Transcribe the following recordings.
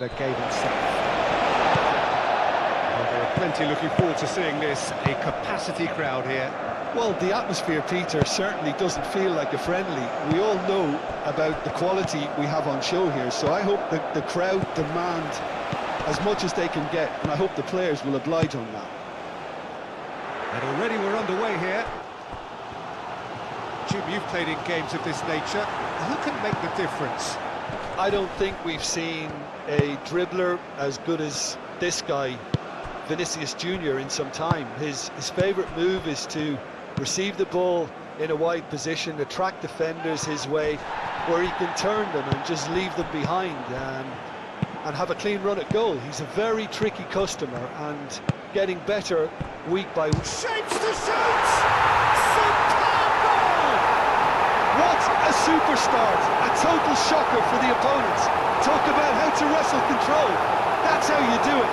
that gave himself. Well, there are plenty looking forward to seeing this, a capacity crowd here. Well, the atmosphere, Peter, certainly doesn't feel like a friendly. We all know about the quality we have on show here, so I hope that the crowd demand as much as they can get, and I hope the players will oblige on that. And already we're underway here. Jim, you've played in games of this nature. Who can make the difference? I don't think we've seen a dribbler as good as this guy, Vinicius Junior, in some time. His favourite move is to receive the ball in a wide position, attract defenders his way, where he can turn them and just leave them behind and have a clean run at goal. He's a very tricky customer and getting better week by week. Shapes to shoot! Superb goal! What a super start! A total shocker for the opponents. Talk about how to wrestle control. That's how you do it.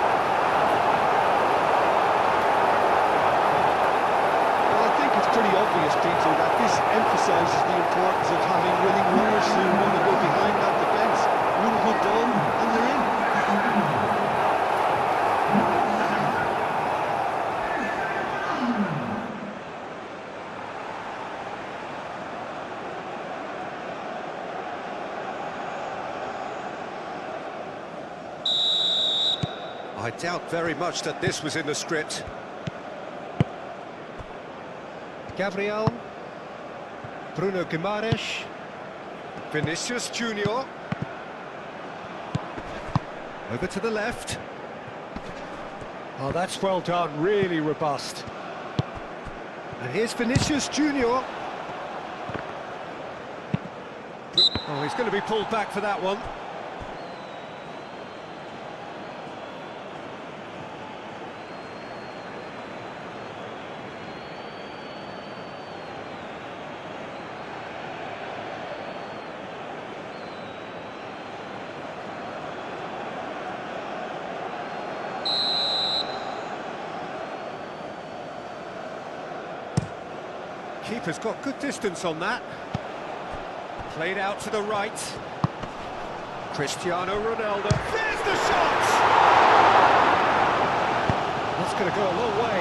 Well, I think it's pretty obvious, Peter, that this emphasises the importance of having willing runners who want to go behind that defence. One good ball and they're in. I doubt very much that this was in the script. Gabriel, Bruno Guimaraes, Vinicius Junior. Over to the left. Oh, that's well done, really robust. And here's Vinicius Junior. Oh, he's going to be pulled back for that one. Keeper's got good distance on that. Played out to the right. Cristiano Ronaldo. There's the shot! That's going to go a long way.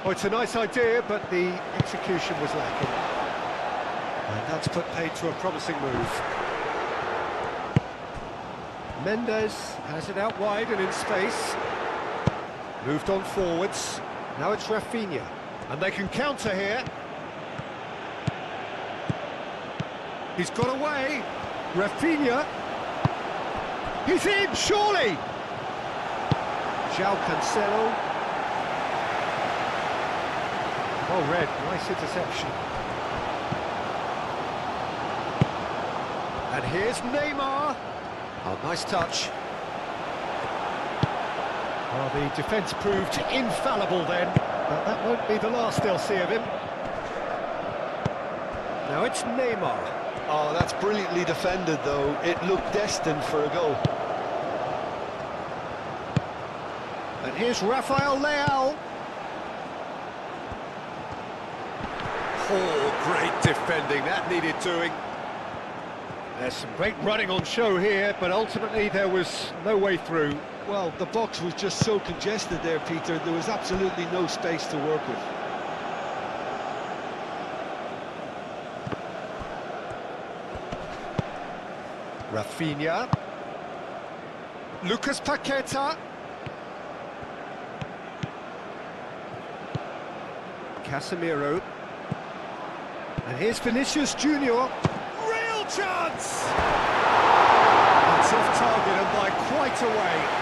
Oh, it's a nice idea, but the execution was lacking. And that's put paid to a promising move. Mendes has it out wide and in space. Moved on forwards, now it's Rafinha, and they can counter here. He's got away, Rafinha, he's in, surely! João Cancelo. Oh, red, nice interception. And here's Neymar. Oh, nice touch. Well, the defence proved infallible then, but that won't be the last they'll see of him. Now it's Neymar. Oh, that's brilliantly defended, though. It looked destined for a goal. And here's Rafael Leao. Oh, great defending, that needed doing. There's some great running on show here, but ultimately there was no way through. Well, the box was just so congested there, Peter. There was absolutely no space to work with. Rafinha. Lucas Paqueta. Casemiro. And here's Vinicius Junior. Real chance! It's off target and by quite a way.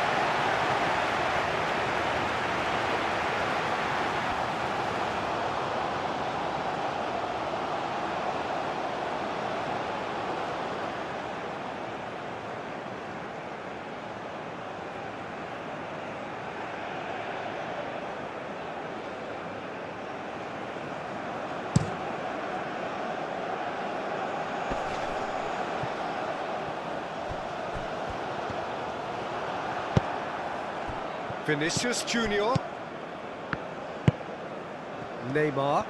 Vinicius Junior. Neymar.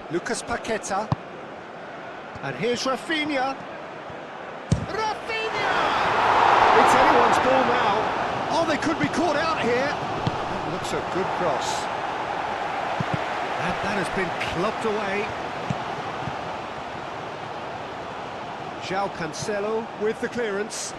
Lucas Paqueta. And here's Rafinha. Rafinha! It's anyone's ball now. Oh, they could be caught out here. That looks a good cross. And that has been clubbed away. João Cancelo with the clearance.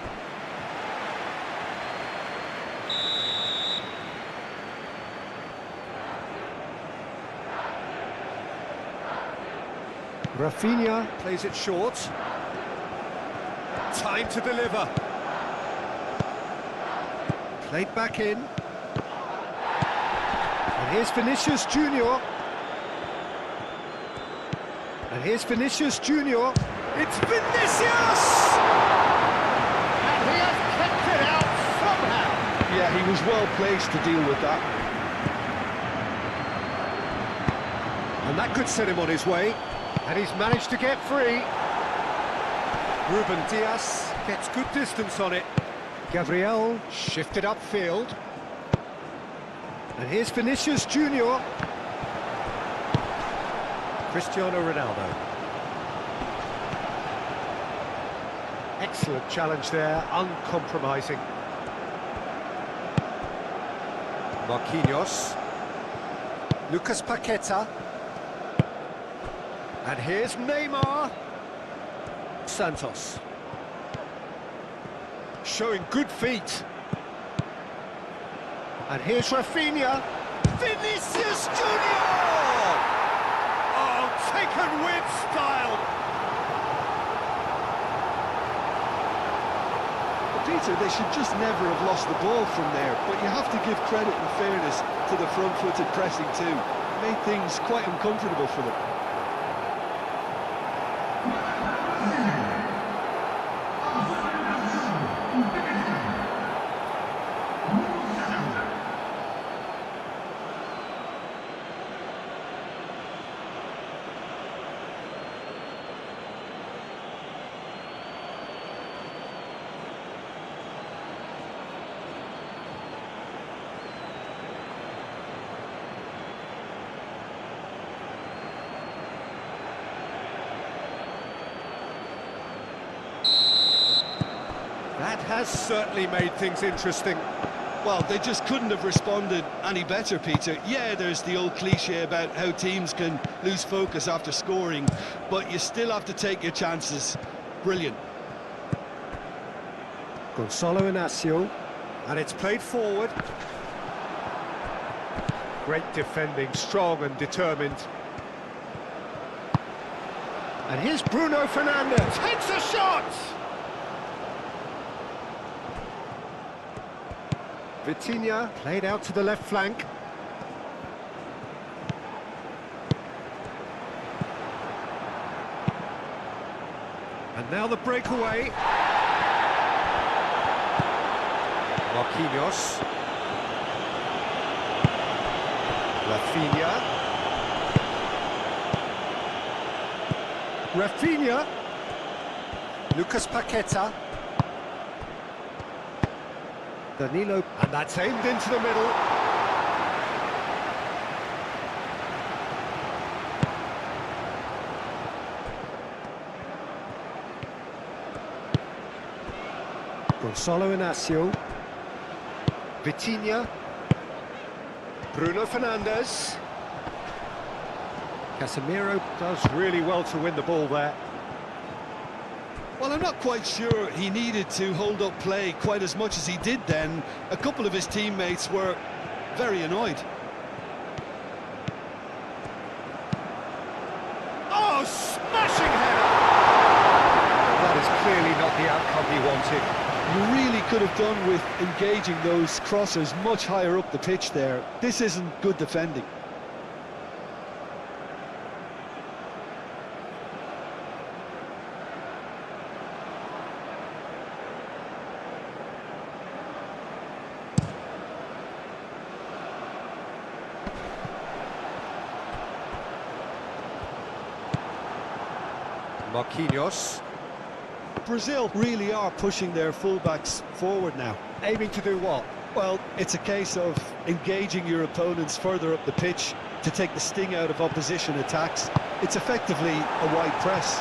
Rafinha plays it short. Time to deliver. Played back in. And here's Vinicius Junior. And here's Vinicius Junior. It's Vinicius! And he has kept it out somehow. Yeah, he was well placed to deal with that. And that could set him on his way. And he's managed to get free. Ruben Dias gets good distance on it. Gabriel shifted upfield. And here's Vinicius Junior. Cristiano Ronaldo. Excellent challenge there, uncompromising. Marquinhos. Lucas Paqueta. And here's Neymar. Santos. Showing good feet. And here's Rafinha. Vinicius Junior! Oh, taken with style. Peter, they should just never have lost the ball from there, but you have to give credit and fairness to the front-footed pressing too. Made things quite uncomfortable for them. That has certainly made things interesting. Well, they just couldn't have responded any better, Peter. Yeah, there's the old cliche about how teams can lose focus after scoring, but you still have to take your chances. Brilliant. Gonzalo Inacio, and it's played forward. Great defending, strong and determined. And here's Bruno Fernandes, takes a shot! Vitinha played out to the left flank. And now the breakaway. Marquinhos. Rafinha. Rafinha. Lucas Paqueta. Danilo, and that's aimed into the middle. Gonzalo Inacio. Vitinha. Bruno Fernandes. Casemiro does really well to win the ball there. Well, I'm not quite sure he needed to hold up play quite as much as he did then. A couple of his teammates were very annoyed. Oh, smashing header! That is clearly not the outcome he wanted. You really could have done with engaging those crossers much higher up the pitch there. This isn't good defending. Marquinhos. Brazil really are pushing their fullbacks forward now. Aiming to do what? Well, it's a case of engaging your opponents further up the pitch to take the sting out of opposition attacks. It's effectively a wide press.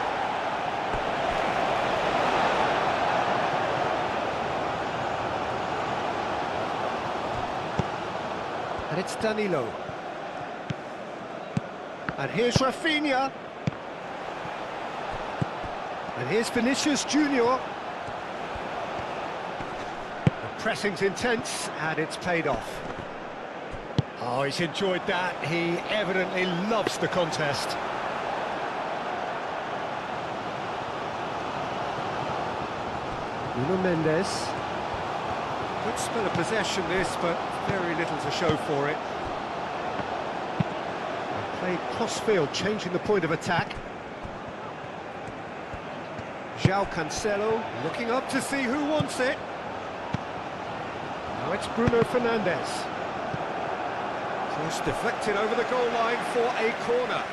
And it's Danilo. And here's Rafinha. And here's Vinicius Junior. The pressing's intense, and it's paid off. Oh, he's enjoyed that. He evidently loves the contest. Nuno Mendes. Good spell of possession this, but very little to show for it. Played cross-field, changing the point of attack. João Cancelo looking up to see who wants it. Now it's Bruno Fernandes. Cross deflected over the goal line for a corner.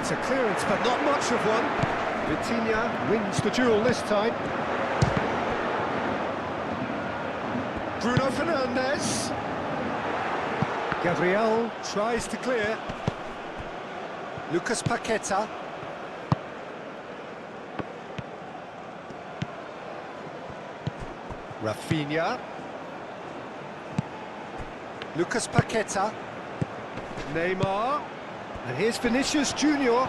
It's a clearance, but not much of one. Vitinha wins the duel this time. Bruno Fernandes. Gabriel tries to clear. Lucas Paqueta. Rafinha. Lucas Paqueta. Neymar. And here's Vinicius Junior.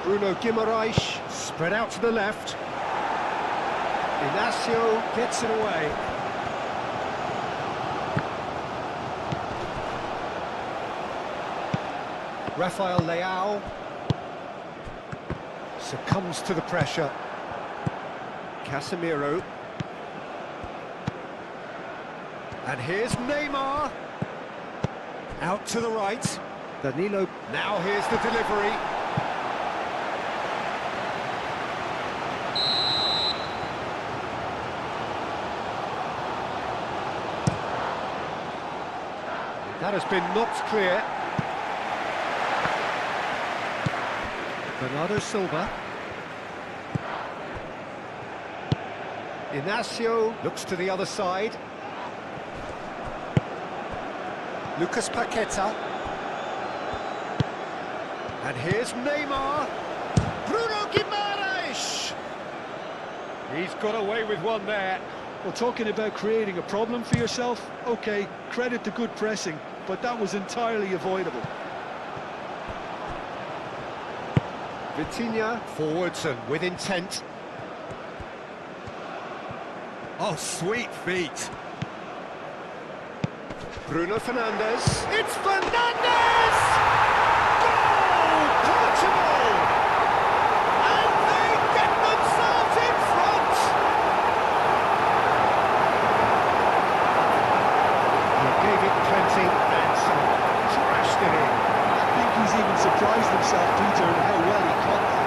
Bruno Guimaraes spread out to the left. Inacio gets it away. Rafael Leao succumbs to the pressure. Casemiro. And here's Neymar. Out to the right. Danilo. Now here's the delivery. That has been knocked clear. Bernardo Silva. Inacio looks to the other side. Lucas Paqueta. And here's Neymar. Bruno Guimaraes. He's got away with one there. Well, talking about creating a problem for yourself, okay, credit to good pressing, but that was entirely avoidable. Vitinha forwards and with intent. Oh, sweet feet. Bruno Fernandes. It's Fernandes! Goal! Portugal! And they get themselves in front! He gave it plenty and some trashed it in. I think he's even surprised himself, Peter, in how well he caught that.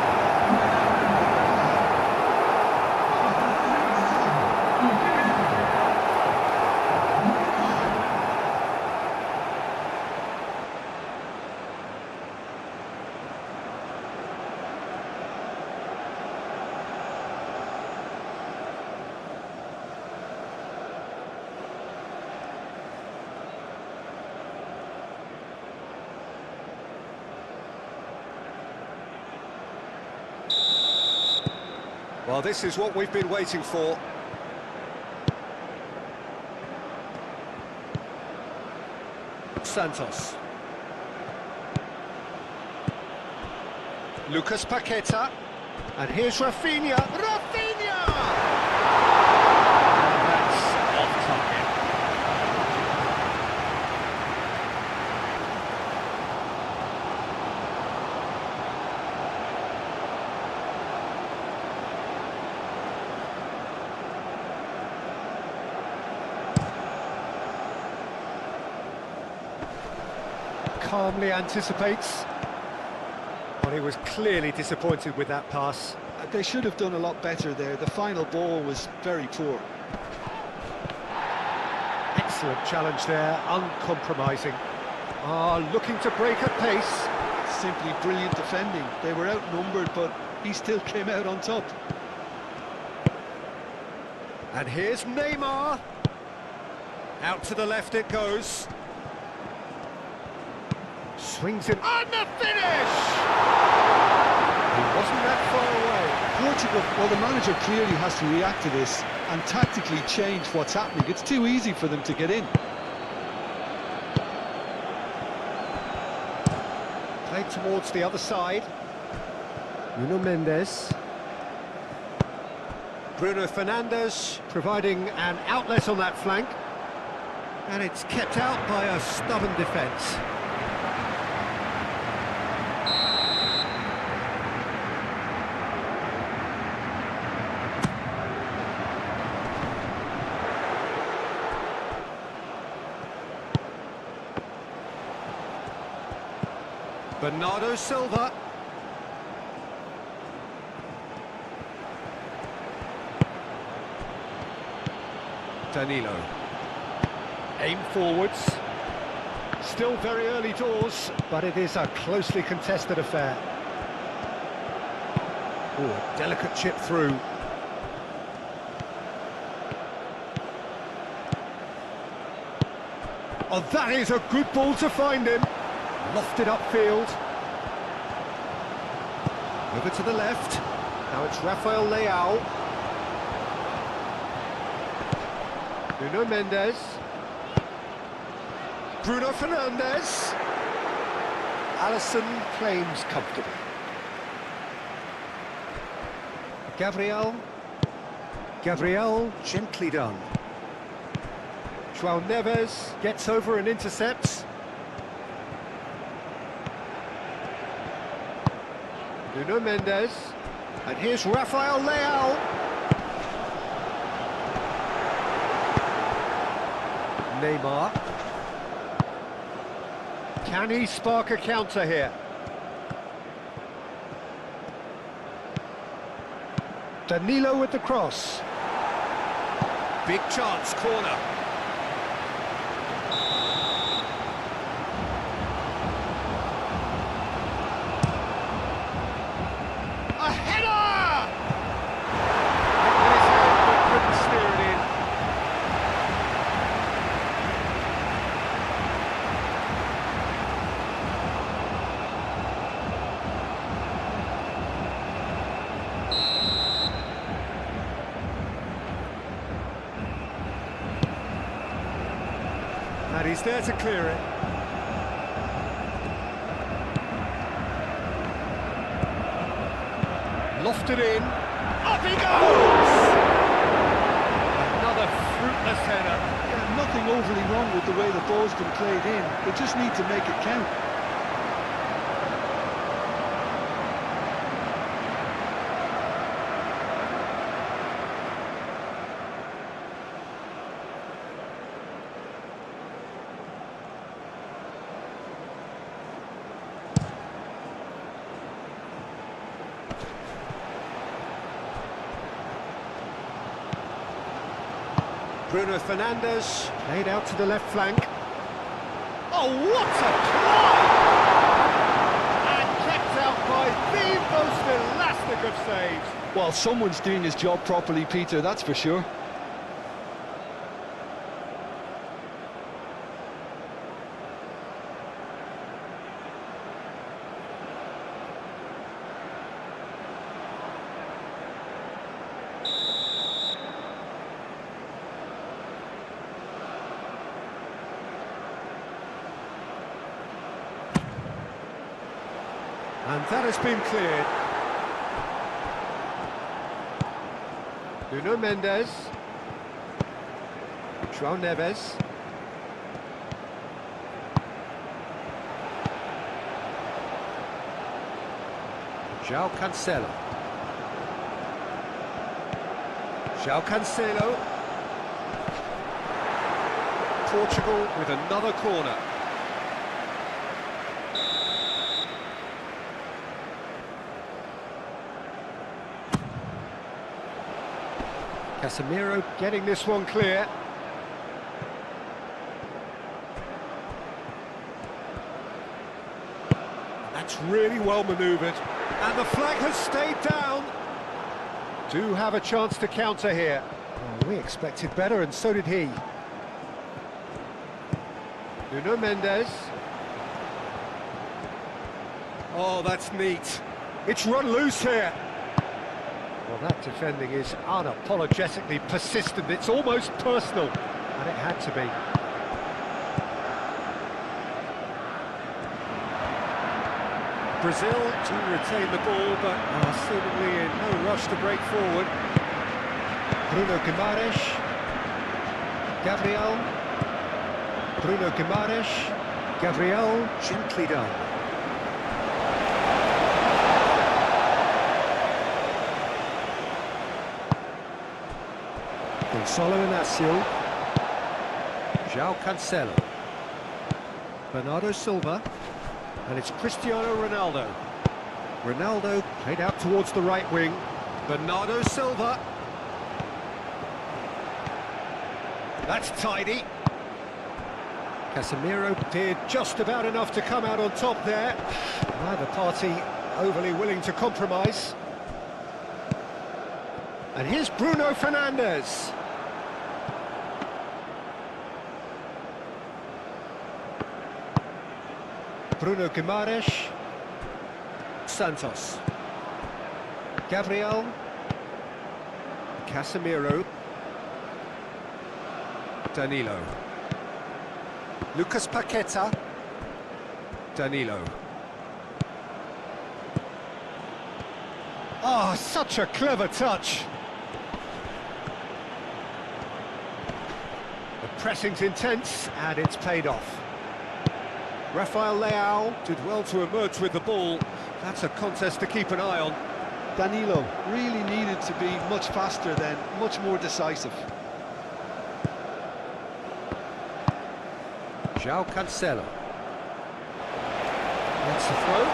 Well, this is what we've been waiting for. Santos. Lucas Paqueta. And here's Rafinha. Rafinha! And that's off target. Calmly anticipates, but he was clearly disappointed with that pass. They should have done a lot better there. The final ball was very poor. Excellent challenge there, uncompromising. Looking to break at pace. Simply brilliant defending. They were outnumbered, but he still came out on top. And here's Neymar. Out to the left it goes. Swings it on the finish! He wasn't that far away. Portugal, well, the manager clearly has to react to this and tactically change what's happening. It's too easy for them to get in. Played towards the other side. Nuno Mendes. Bruno Fernandes providing an outlet on that flank. And it's kept out by a stubborn defence. Bernardo Silva. Danilo. Aim forwards. Still very early doors, but it is a closely contested affair. Oh, a delicate chip through. Oh, that is a good ball to find him. Lofted upfield. Over to the left. Now it's Rafael Leao. Nuno Mendes. Bruno Fernandes. Alisson claims comfortable. Gabriel. Gabriel, gently done. João Neves gets over and intercepts. Nuno Mendes. And here's Rafael Leao. Neymar. Can he spark a counter here? Danilo with the cross. Big chance, corner. A header! With his head, but couldn't steer it in. And he's there to clear it. Lofted in. Up he goes! Another fruitless header. Yeah, nothing overly wrong with the way the ball's been played in. They just need to make it count. Bruno Fernandes played out to the left flank. Oh, what a climb! And kept out by the most elastic of saves. Well, someone's doing his job properly, Peter, that's for sure. And that has been cleared. Nuno Mendes. João Neves. João Cancelo. João Cancelo. Portugal with another corner. Casemiro getting this one clear. That's really well manoeuvred. And the flag has stayed down. Do have a chance to counter here. Oh, we expected better, and so did he. Nuno Mendes. Oh, that's neat. It's run loose here. Well, that defending is unapologetically persistent. It's almost personal, and it had to be. Brazil do retain the ball, but are seemingly in no rush to break forward. Bruno Guimaraes. Gabriel. Bruno Guimaraes. Gabriel, gently done. Gonçalo Inácio. João Cancelo. Bernardo Silva. And it's Cristiano Ronaldo. Ronaldo played out towards the right wing. Bernardo Silva. That's tidy. Casemiro did just about enough to come out on top there. Neither party overly willing to compromise. And here's Bruno Fernandes. Bruno Guimaraes. Santos. Gabriel. Casemiro. Danilo. Lucas Paqueta. Danilo. Oh, such a clever touch. The pressing's intense, and it's paid off. Rafael Leao did well to emerge with the ball. That's a contest to keep an eye on. Danilo really needed to be much faster then, much more decisive. João Cancelo. That's the throw.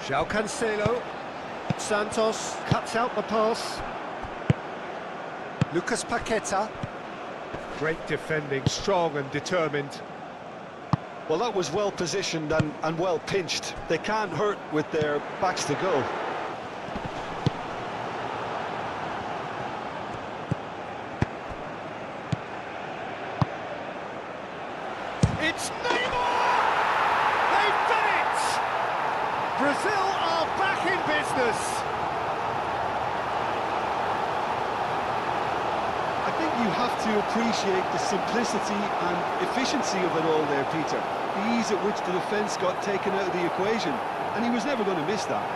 João Cancelo. Santos cuts out the pass. Lucas Paqueta. Great defending, strong and determined. Well, that was well positioned and well pinched. They can't hurt with their backs to goal. It's Neymar! They've done it! Brazil are back in business. I think you have to appreciate the simplicity and efficiency of it all there, Peter. The ease at which the defence got taken out of the equation, and he was never going to miss that.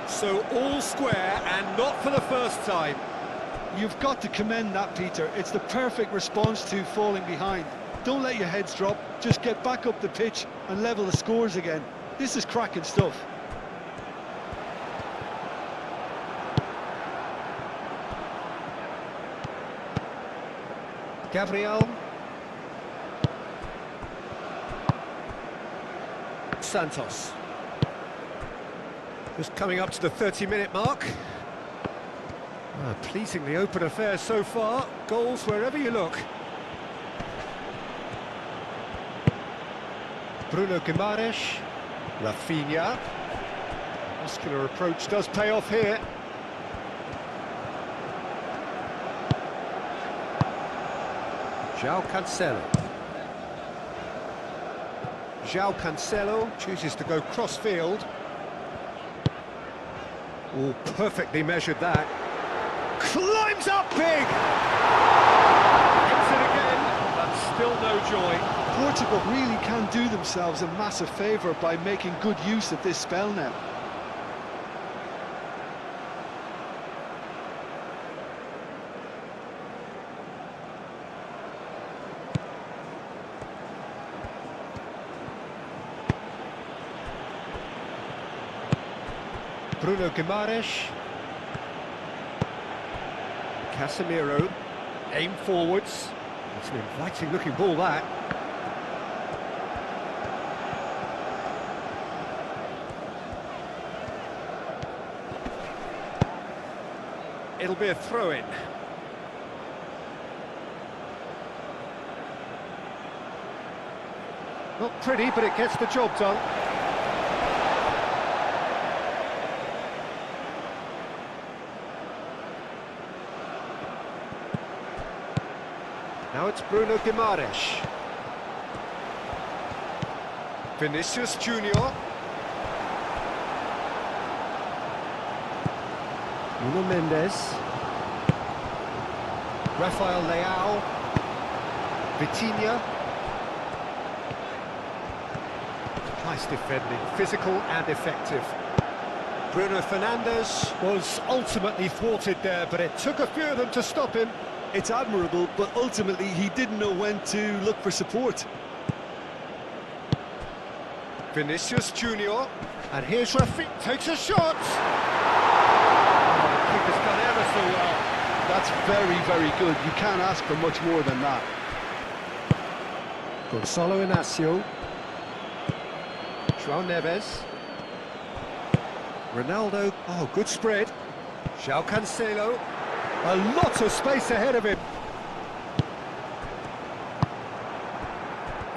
So all square, and not for the first time. You've got to commend that, Peter. It's the perfect response to falling behind. Don't let your heads drop, just get back up the pitch and level the scores again. This is cracking stuff. Gabriel. Santos. Just coming up to the 30-minute mark. Pleasingly open affair so far. Goals wherever you look. Bruno Guimaraes. Rafinha. Muscular approach does pay off here. João Cancelo. João Cancelo chooses to go cross-field. Oh, perfectly measured that. Climbs up big! Hits it again, but still no joy. Portugal really can do themselves a massive favour by making good use of this spell now. Bruno Guimaraes. Casemiro, aim forwards. It's an inviting looking ball, that. It'll be a throw-in. Not pretty, but it gets the job done. Now it's Bruno Guimaraes. Vinicius Junior. Nuno Mendes. Rafael Leao. Vitinha. Nice defending, physical and effective. Bruno Fernandes was ultimately thwarted there, but it took a few of them to stop him. It's admirable, but ultimately he didn't know when to look for support. Vinicius Junior, and here's Rafi, takes a shot! Oh, the keeper's done ever so well. That's very, very good. You can't ask for much more than that. Gonzalo Inacio. João Neves. Ronaldo, oh, good spread. João Cancelo. A lot of space ahead of him.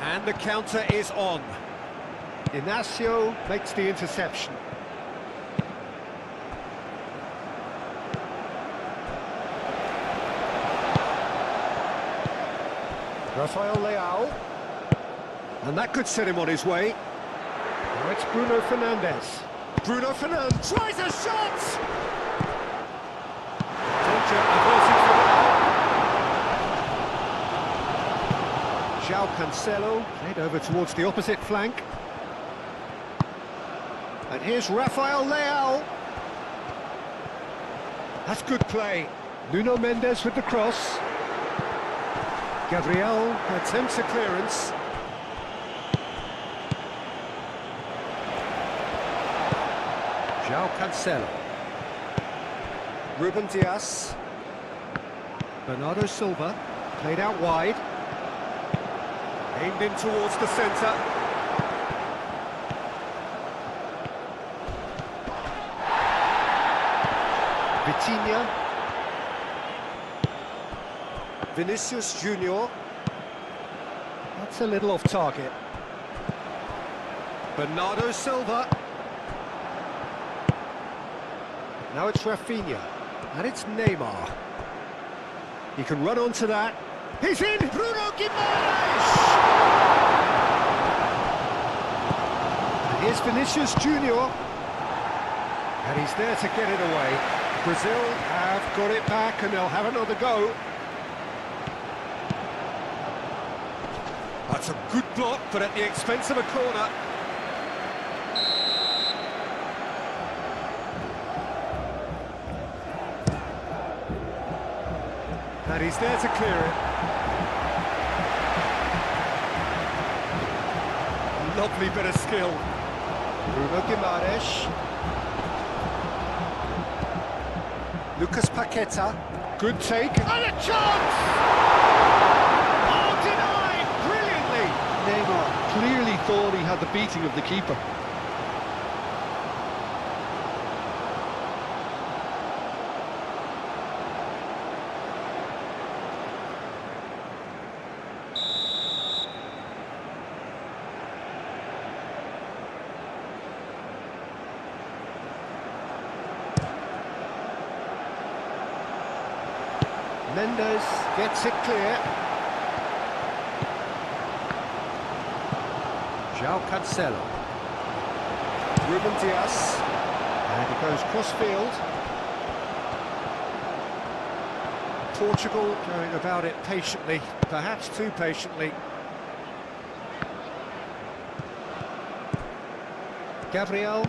And the counter is on. Inacio makes the interception. Rafael Leao. And that could set him on his way. Now it's Bruno Fernandes. Bruno Fernandes tries a shot! João Cancelo, played over towards the opposite flank. And here's Rafael Leao. That's good play. Nuno Mendes with the cross. Gabriel attempts a clearance. João Cancelo. Ruben Dias. Bernardo Silva, played out wide. Aimed in towards the centre. Vitinha. Vinicius Junior. That's a little off target. Bernardo Silva. Now it's Rafinha. And it's Neymar. He can run onto that. He's in! Bruno Guimaraes! And here's Vinicius Junior. And he's there to get it away. Brazil have got it back and they'll have another go. That's a good block, but at the expense of a corner. And he's there to clear it. Lovely bit of skill. Bruno Guimaraes. Lucas Paqueta. Good take. And a chance! Oh, denied! Brilliantly! Neymar clearly thought he had the beating of the keeper. Mendes gets it clear. João Cancelo. Ruben Dias. And it goes cross-field. Portugal going about it patiently, perhaps too patiently. Gabriel.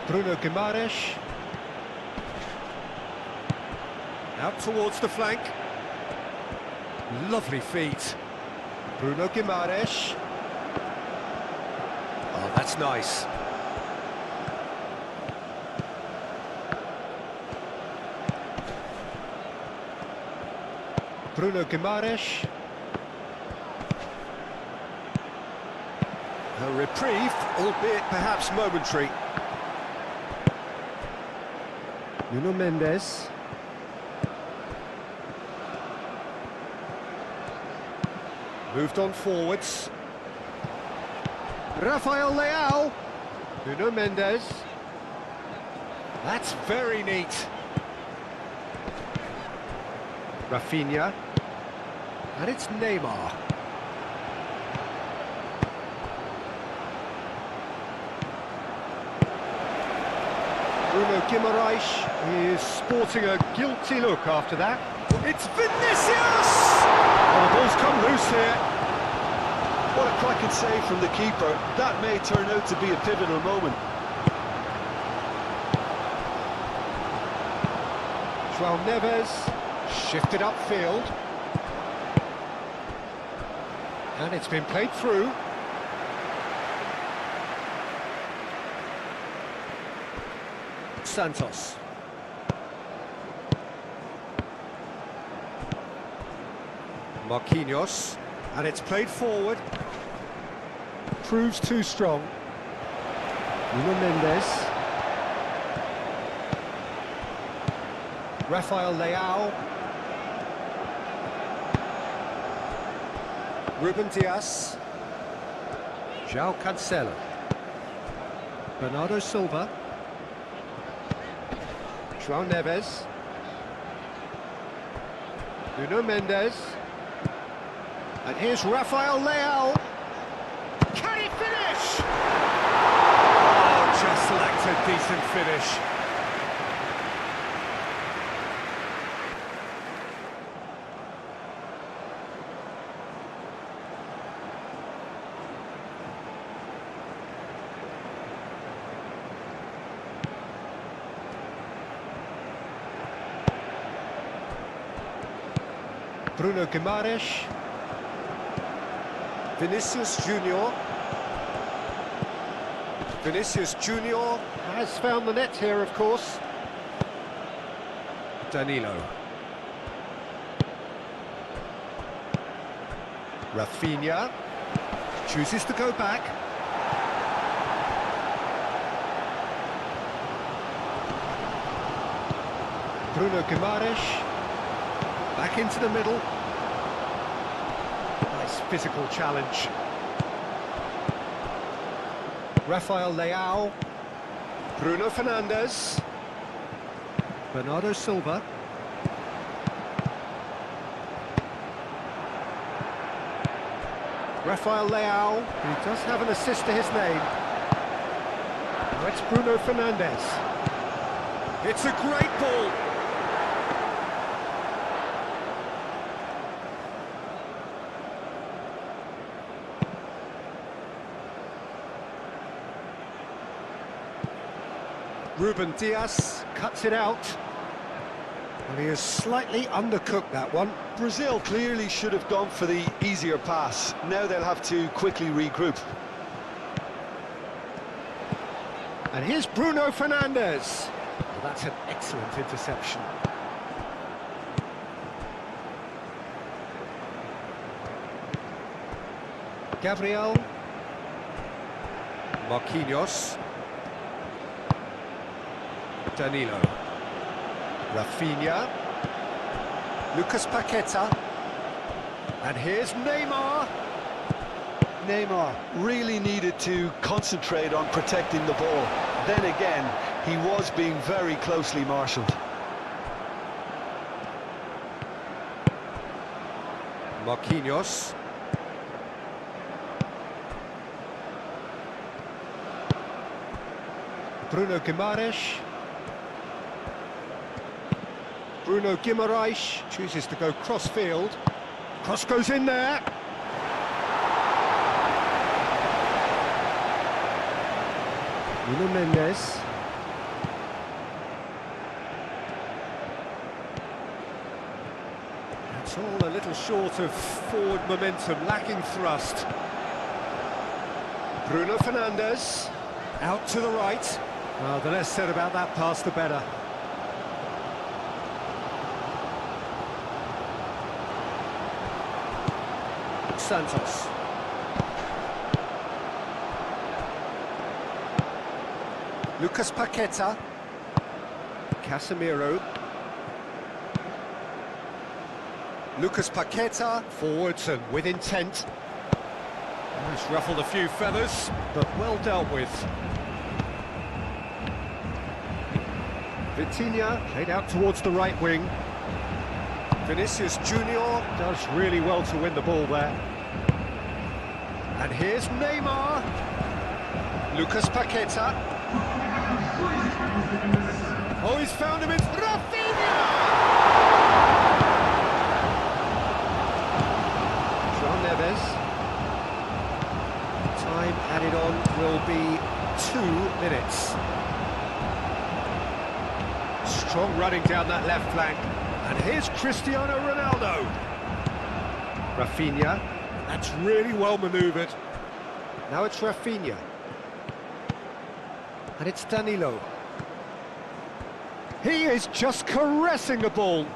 Bruno Guimaraes. Out towards the flank. Lovely feet. Bruno Guimaraes. Oh, that's nice. Bruno Guimaraes. A reprieve, albeit perhaps momentary. Nuno Mendes. Moved on forwards. Rafael Leao. Nuno Mendes. That's very neat. Rafinha. And it's Neymar. Bruno Guimaraes is sporting a guilty look after that. It's Vinicius! Oh, the ball's come loose here. What a cracking save from the keeper. That may turn out to be a pivotal moment. João Neves shifted upfield. And it's been played through. Santos. Marquinhos. And it's played forward. Proves too strong. Nuno Mendes. Rafael Leao. Ruben Dias. João Cancelo. Bernardo Silva. João Neves. Nuno Mendes. And here's Rafael Leao. Can he finish? Oh, just lacked a decent finish. Bruno Guimaraes. Vinicius Junior. Vinicius Junior has found the net here, of course. Danilo. Rafinha chooses to go back. Bruno Guimaraes. Back into the middle. Nice physical challenge. Rafael Leao. Bruno Fernandes. Bernardo Silva. Rafael Leao, who does have an assist to his name. Now it's Bruno Fernandes. It's a great ball. Ruben Dias cuts it out. And he has slightly undercooked that one. Brazil clearly should have gone for the easier pass. Now they'll have to quickly regroup. And here's Bruno Fernandes. Well, that's an excellent interception. Gabriel. Marquinhos. Danilo. Rafinha. Lucas Paqueta. And here's Neymar. Neymar really needed to concentrate on protecting the ball. Then again, he was being very closely marshalled. Marquinhos. Bruno Guimaraes. Bruno Guimaraes chooses to go cross-field. Cross goes in there. Nuno Mendes. It's all a little short of forward momentum, lacking thrust. Bruno Fernandes, out to the right. Well, the less said about that pass, the better. Santos. Lucas Paqueta. Casemiro. Lucas Paqueta, forwards and with intent. It's ruffled a few feathers, but well dealt with. Vitinha played out towards the right wing. Vinicius Junior does really well to win the ball there. And here's Neymar. Lucas Paqueta. Oh, he's found him, it's Rafinha! Time added on will be 2 minutes. Strong running down that left flank. And here's Cristiano Ronaldo. Rafinha. That's really well manoeuvred. Now it's Rafinha. And it's Danilo. He is just caressing the ball.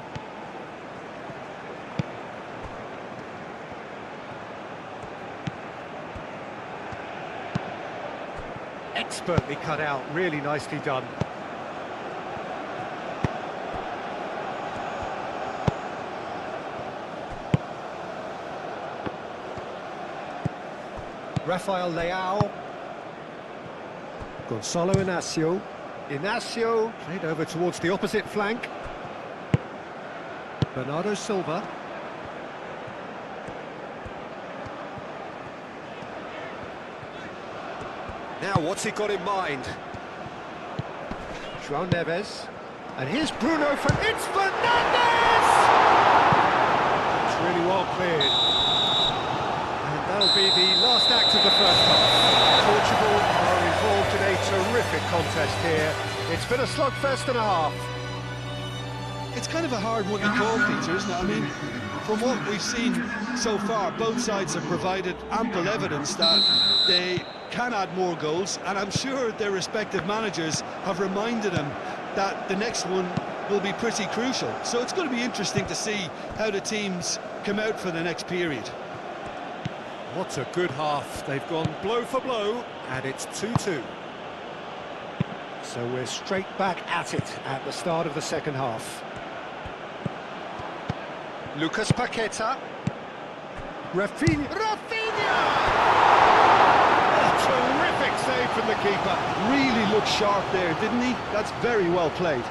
Expertly cut out, really nicely done. Rafael Leao. Gonzalo Inacio. Inacio played over towards the opposite flank. Bernardo Silva. Now, what's he got in mind? João Neves. And here's Bruno it's Fernandes! It's really well cleared. And that'll be the last act of the first half. Portugal are involved in a terrific contest here. It's been a slugfest and a half. It's kind of a hard one to call, Peter, isn't it? I mean, from what we've seen so far, both sides have provided ample evidence that they can add more goals, and I'm sure their respective managers have reminded them that the next one will be pretty crucial. So it's going to be interesting to see how the teams come out for the next period. What a good half. They've gone blow for blow, and it's 2-2. So we're straight back at it at the start of the second half. Lucas Paqueta. Rafinha! Terrific save from the keeper. Really looked sharp there, didn't he? That's very well played.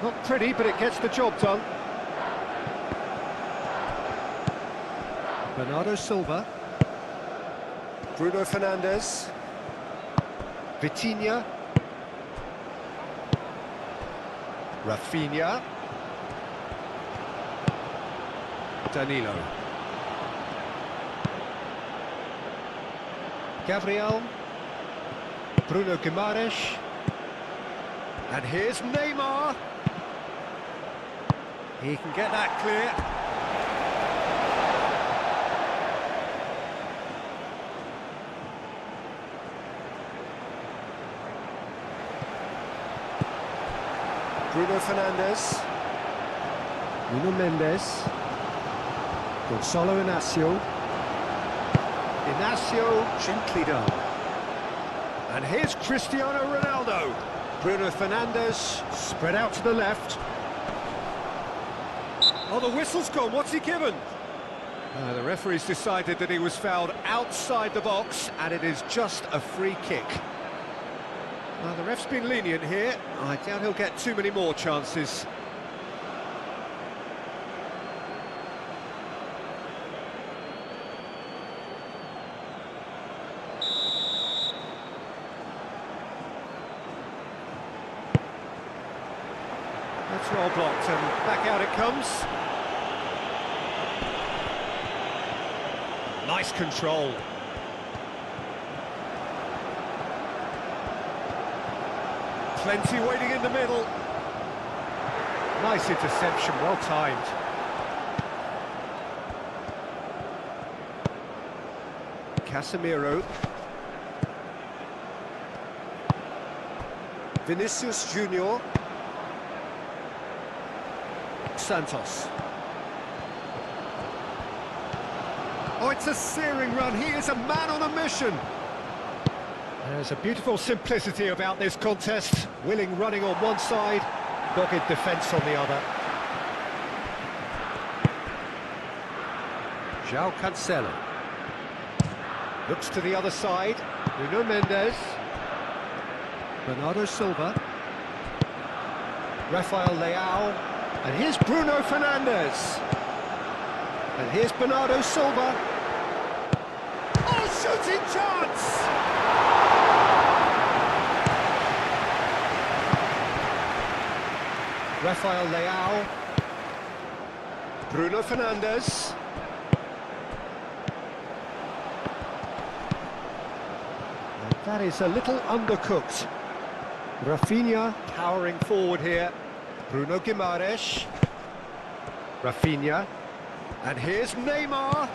Not pretty, but it gets the job done. Bernardo Silva. Bruno Fernandes. Vitinha. Rafinha. Danilo. Gabriel. Bruno Guimaraes. And here's Neymar. He can get that clear. Bruno Fernandes. Nuno Mendes. Gonzalo Inacio. Inacio, gently done. And here's Cristiano Ronaldo. Bruno Fernandes, spread out to the left. Oh, the whistle's gone, what's he given? The referee's decided that he was fouled outside the box, and it is just a free kick. The ref's been lenient here. I doubt he'll get too many more chances. That's well blocked, and back out it comes. Nice control. Plenty waiting in the middle. Nice interception, well timed. Casemiro. Vinicius Junior. Santos. Oh, it's a searing run. He is a man on a mission. There's a beautiful simplicity about this contest. Willing running on one side, dogged defence on the other. João Cancelo. Looks to the other side. Nuno Mendes. Bernardo Silva. Rafael Leao. And here's Bruno Fernandes. And here's Bernardo Silva. Oh, shooting chance! Rafael Leao. Bruno Fernandes. And that is a little undercooked. Rafinha towering forward here. Bruno Guimaraes. Rafinha. And here's Neymar.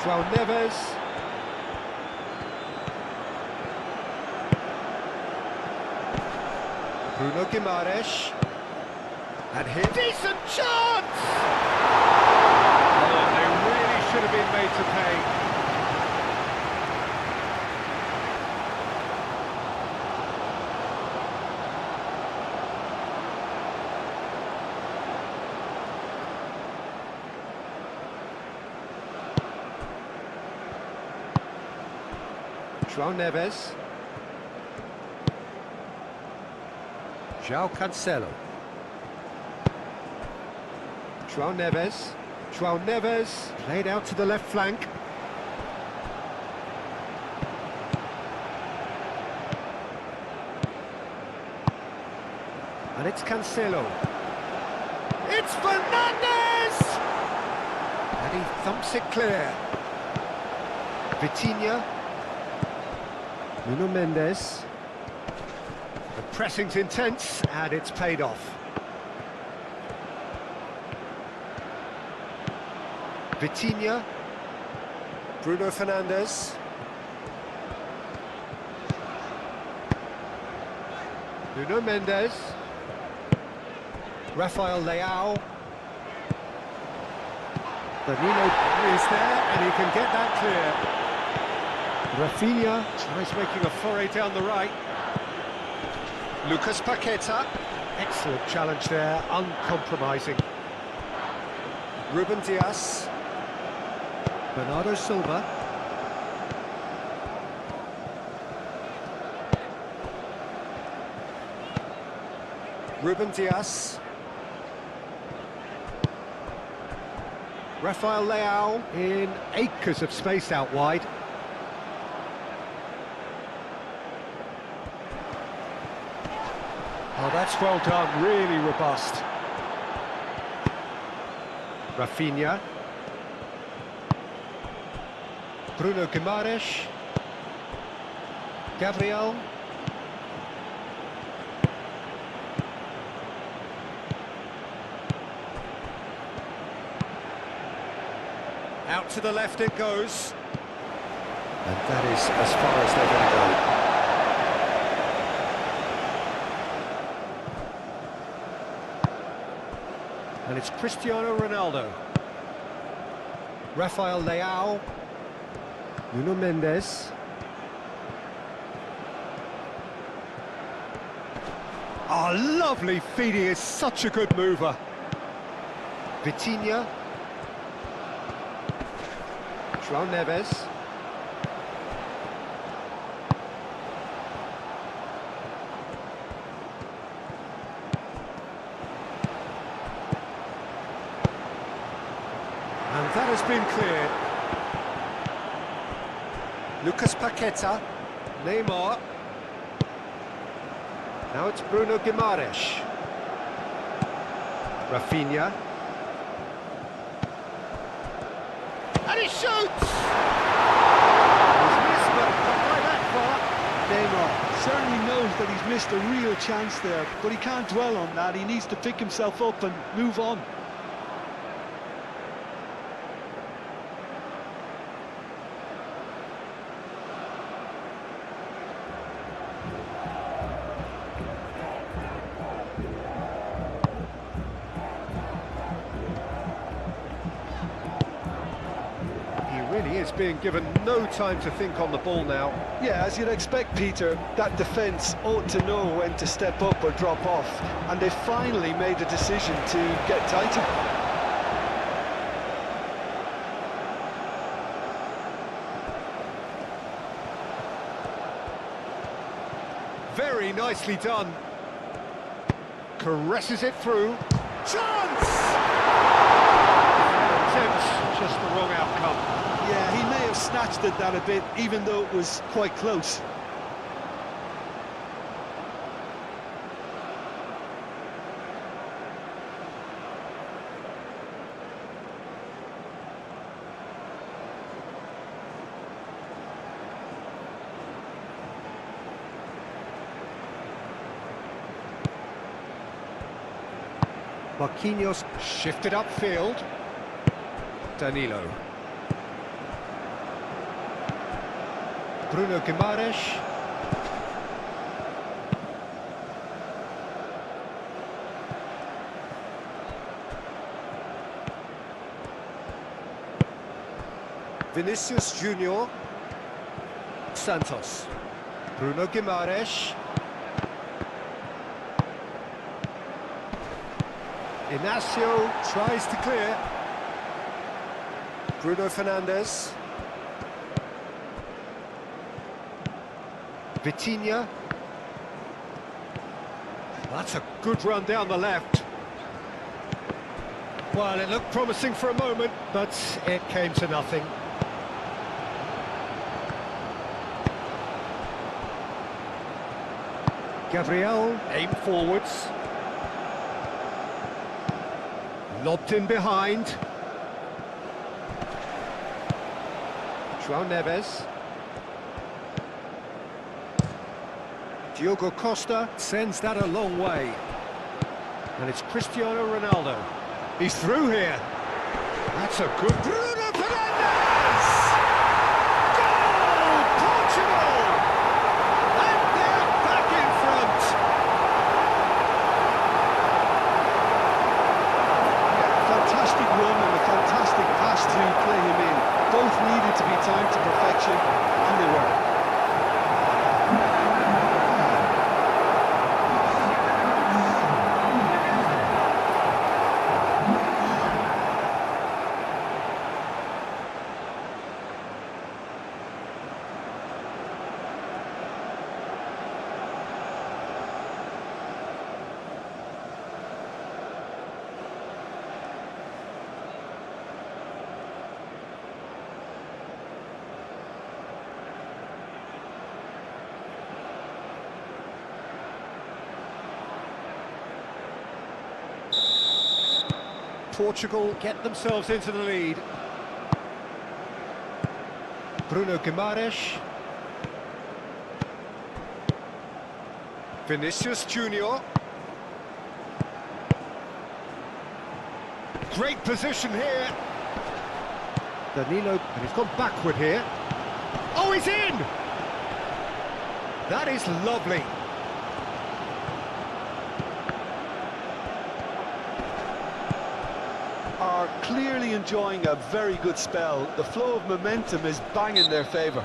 João Neves. Bruno Guimaraes. And here, decent chance! Oh, they really should have been made to pay. João Neves. João Cancelo. João Neves. João Neves played out to the left flank. And it's Cancelo. It's Fernandes! And he thumps it clear. Vitinha. Nuno Mendes. The pressing's intense, and it's paid off. Vitinha. Bruno Fernandes. Nuno Mendes. Rafael Leao. Danilo is there, and he can get that clear. Rafinha tries making a foray down the right. Lucas Paqueta. Excellent challenge there, uncompromising. Ruben Dias. Bernardo Silva. Ruben Dias. Rafael Leao in acres of space out wide. Oh, that's well done, really robust. Rafinha. Bruno Guimaraes. Gabriel. Out to the left it goes. And that is as far as they're going to go. And it's Cristiano Ronaldo. Rafael Leao. Nuno Mendes. Oh, lovely feed, he is such a good mover. Vitinha. João Neves. And that has been cleared. Lucas Paqueta. Neymar. Now it's Bruno Guimaraes. Rafinha. And he shoots! He's missed, but not by that far. Neymar certainly knows that he's missed a real chance there, but he can't dwell on that. He needs to pick himself up and move on. Really is being given no time to think on the ball now. Yeah, as you'd expect, Peter, that defence ought to know when to step up or drop off, and they finally made a decision to get tighter. Very nicely done. Caresses it through. Chance! Attempts, just the wrong outcome. Yeah, he may have snatched at that a bit, even though it was quite close. Marquinhos shifted upfield. Danilo. Bruno Guimaraes. Vinicius Junior. Santos. Bruno Guimaraes. Inacio tries to clear. Bruno Fernandes. Vitinha. That's a good run down the left. Well, it looked promising for a moment, but it came to nothing. Gabriel aimed forwards. Lobbed in behind. João Neves. Diogo Costa sends that a long way. And it's Cristiano Ronaldo. He's through here. That's a good... Bruno Fernandes! Goal! Portugal! And they're back in front. Fantastic run and a fantastic pass to play him in. Both needed to be timed to perfection, and they were. Portugal get themselves into the lead. Bruno Guimaraes. Vinicius Junior. Great position here. Danilo, and he's gone backward here. Oh, he's in! That is lovely. Are clearly enjoying a very good spell. The flow of momentum is bang in their favour.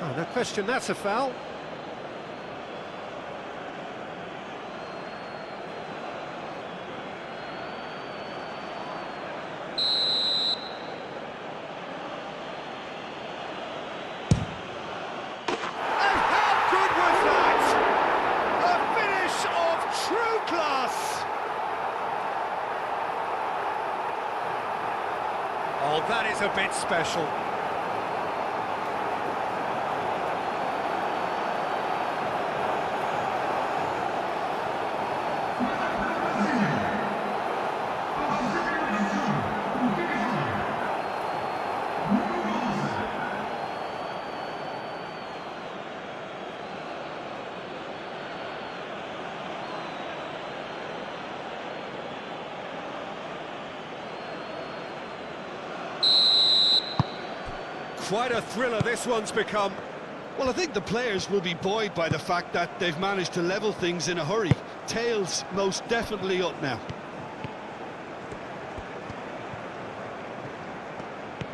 Oh, no question, that's a foul. And how good was that? A finish of true class. Oh, that is a bit special. Quite a thriller this one's become. Well, I think the players will be buoyed by the fact that they've managed to level things in a hurry. Tails most definitely up now.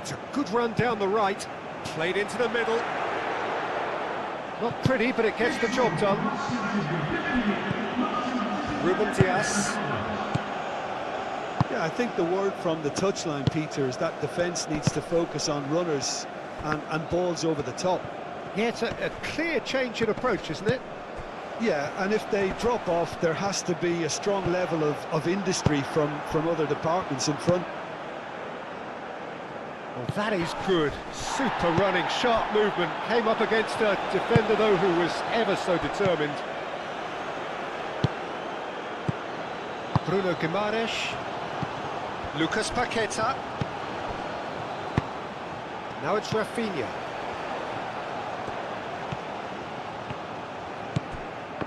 It's a good run down the right, played into the middle. Not pretty, but it gets the job done. Ruben Dias. Yeah, I think the word from the touchline, Peter, is that defence needs to focus on runners and balls over the top. Yeah, it's a clear change in approach, isn't it? Yeah, and if they drop off, there has to be a strong level of industry from other departments in front. Well, that is good. Super running, sharp movement. Came up against a defender, though, who was ever so determined. Bruno Guimaraes. Lucas Paqueta. Now it's Rafinha.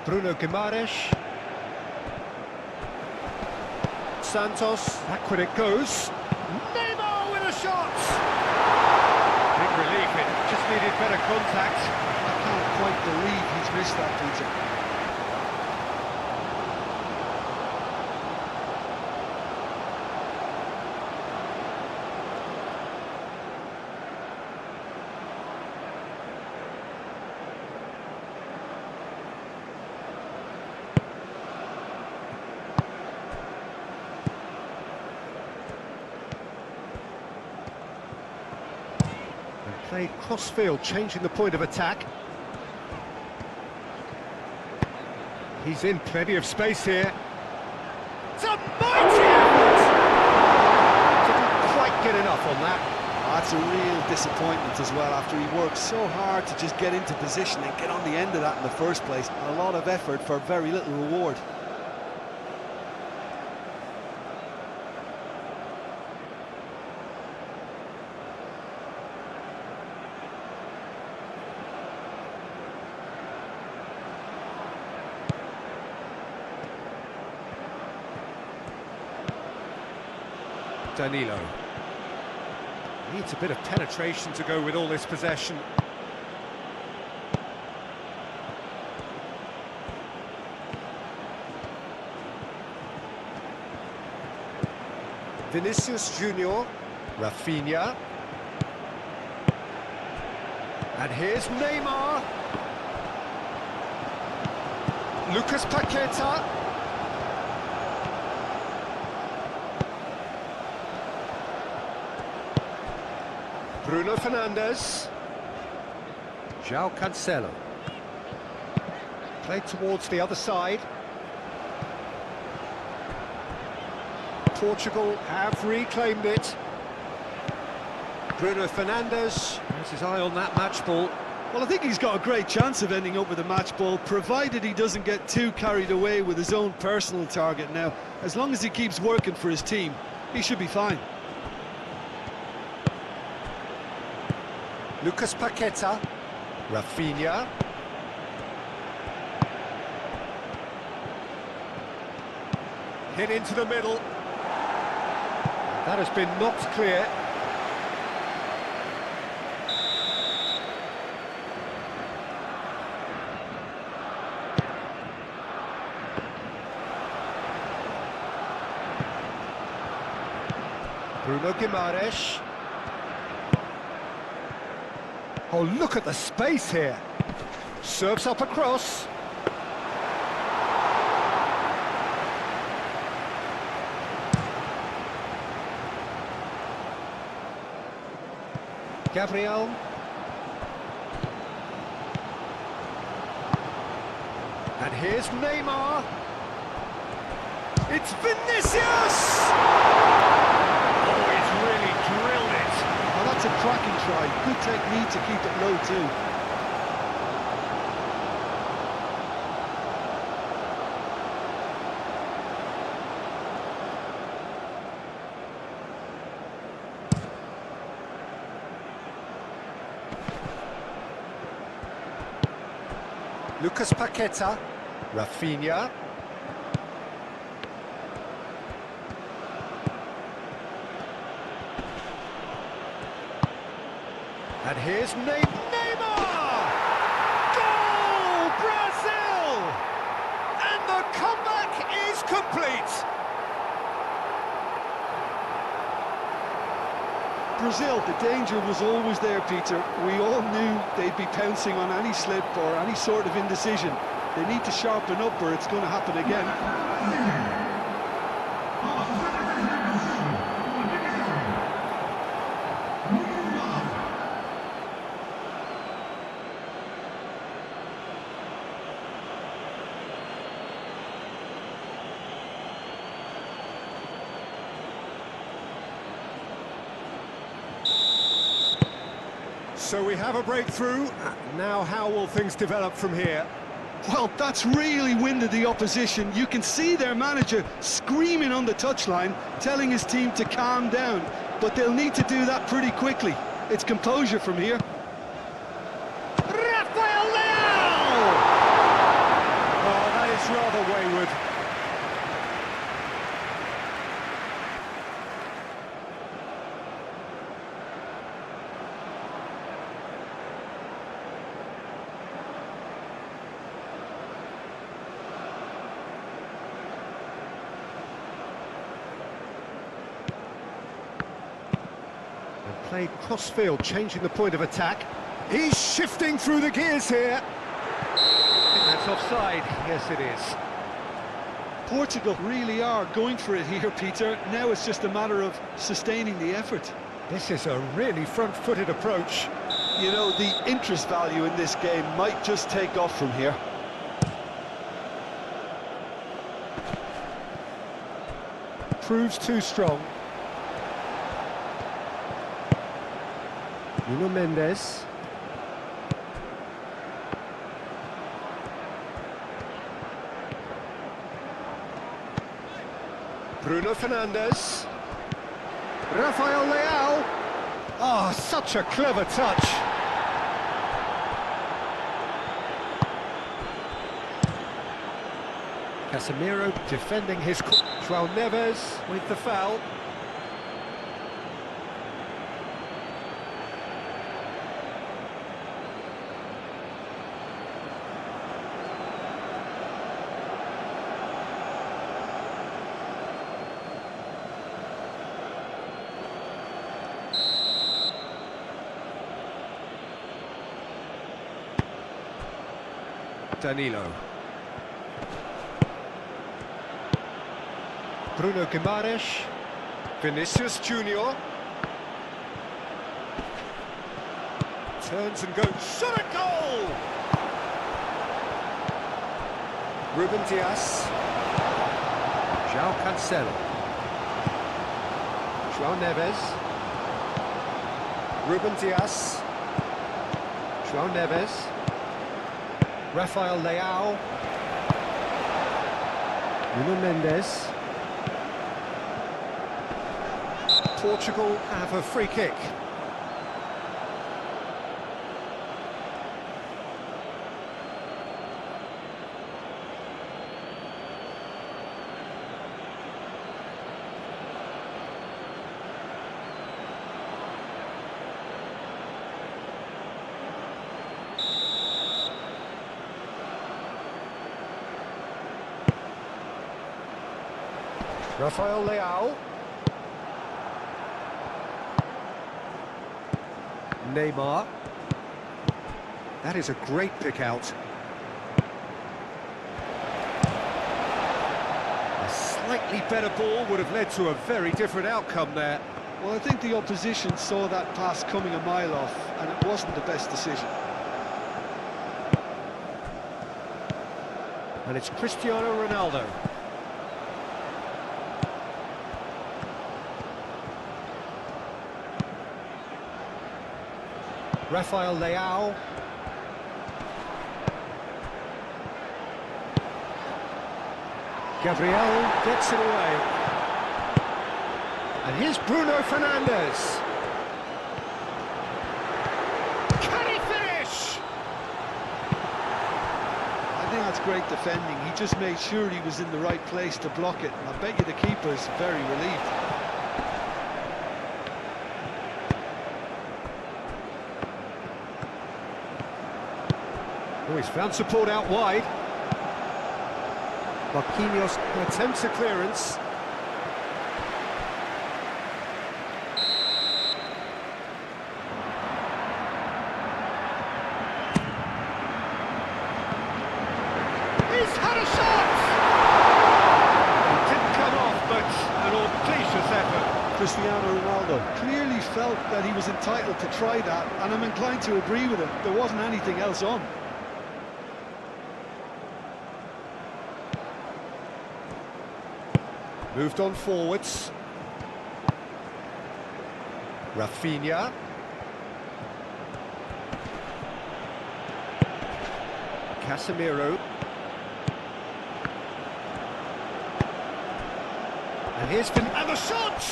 Bruno Guimaraes. Santos. Back when it goes. Neymar with a shot! Big relief, it just needed better contact. I can't quite believe he's missed that, Peter. Played cross-field, changing the point of attack. He's in plenty of space here. It's a mighty effort! Didn't quite get enough on that. That's a real disappointment as well, after he worked so hard to just get into position and get on the end of that in the first place. A lot of effort for very little reward. Danilo. Needs a bit of penetration to go with all this possession. Vinicius Junior. Rafinha. And here's Neymar. Lucas Paqueta. Bruno Fernandes. João Cancelo. Played towards the other side. Portugal have reclaimed it. Bruno Fernandes has his eye on that match ball. Well, I think he's got a great chance of ending up with a match ball, provided he doesn't get too carried away with his own personal target now. As long as he keeps working for his team, he should be fine. Lucas Paqueta. Rafinha. Hit into the middle. That has been knocked clear. Bruno Guimaraes. Oh, look at the space here. Serves up across. Gabriel. And here's Neymar. It's Vinicius! Oh, he's really drilled it. Oh, that's a cracking try. Good technique to keep it low too. Lucas Paqueta. Rafinha. And here's Neymar! Goal! Brazil! And the comeback is complete! Brazil, the danger was always there, Peter. We all knew they'd be pouncing on any slip or any sort of indecision. They need to sharpen up or it's going to happen again. So we have a breakthrough. Now how will things develop from here? Well, that's really winded the opposition. You can see their manager screaming on the touchline, telling his team to calm down. But they'll need to do that pretty quickly. It's composure from here. Rafael Leao! Oh, that is rather wayward. Played cross-field, changing the point of attack. He's shifting through the gears here. I think that's offside. Yes, it is. Portugal really are going for it here, Peter. Now it's just a matter of sustaining the effort. This is a really front-footed approach. You know, the interest value in this game might just take off from here. Proves too strong. Nuno Mendes. Bruno Fernandes. Rafael Leao. Oh, such a clever touch. Casemiro defending his... João Neves with the foul. Danilo. Bruno Guimaraes. Vinicius Junior. Turns and goes. Shot a goal! Ruben Dias. João Cancelo. João Neves. Ruben Dias. João Neves. Rafael Leao. Nuno Mendes. Portugal have a free kick. Rafael Leao. Neymar. That is a great pick out. A slightly better ball would have led to a very different outcome there. Well, I think the opposition saw that pass coming a mile off, and it wasn't the best decision. And it's Cristiano Ronaldo. Rafael Leao. Gabriel gets it away. And here's Bruno Fernandes. Can he finish? I think that's great defending. He just made sure he was in the right place to block it. And I bet you the keeper's very relieved. Oh, he's found support out wide. Marquinhos attempts a clearance. He's had a shot! It didn't come off, but an audacious effort. Cristiano Ronaldo clearly felt that he was entitled to try that, and I'm inclined to agree with him. There wasn't anything else on. Moved on forwards. Rafinha. Casemiro. And here's Finn, and the shot!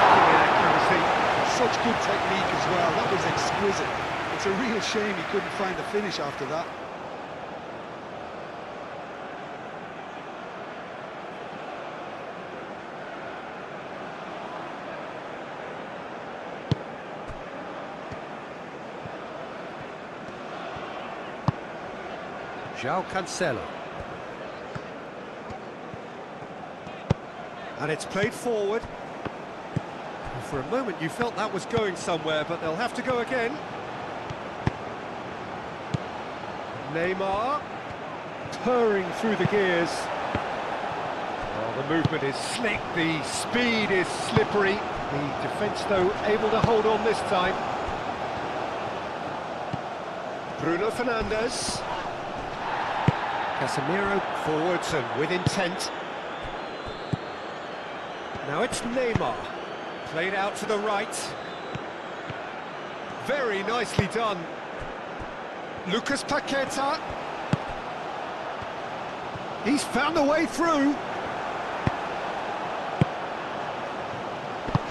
Lacking in accuracy. Such good technique as well. That was exquisite. It's a real shame he couldn't find the finish after that. João Cancelo. And it's played forward. And for a moment you felt that was going somewhere, but they'll have to go again. Neymar, purring through the gears. Oh, the movement is slick, the speed is slippery. The defence, though, able to hold on this time. Bruno Fernandes. Casemiro forwards and with intent. Now it's Neymar, played out to the right. Very nicely done. Lucas Paqueta. He's found a way through.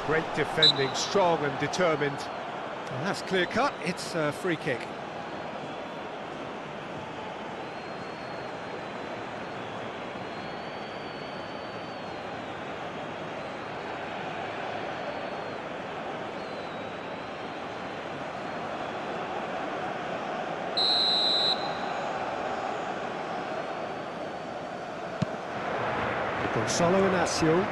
Great defending, strong and determined. And that's clear cut, it's a free kick. Gonzalo Inacio.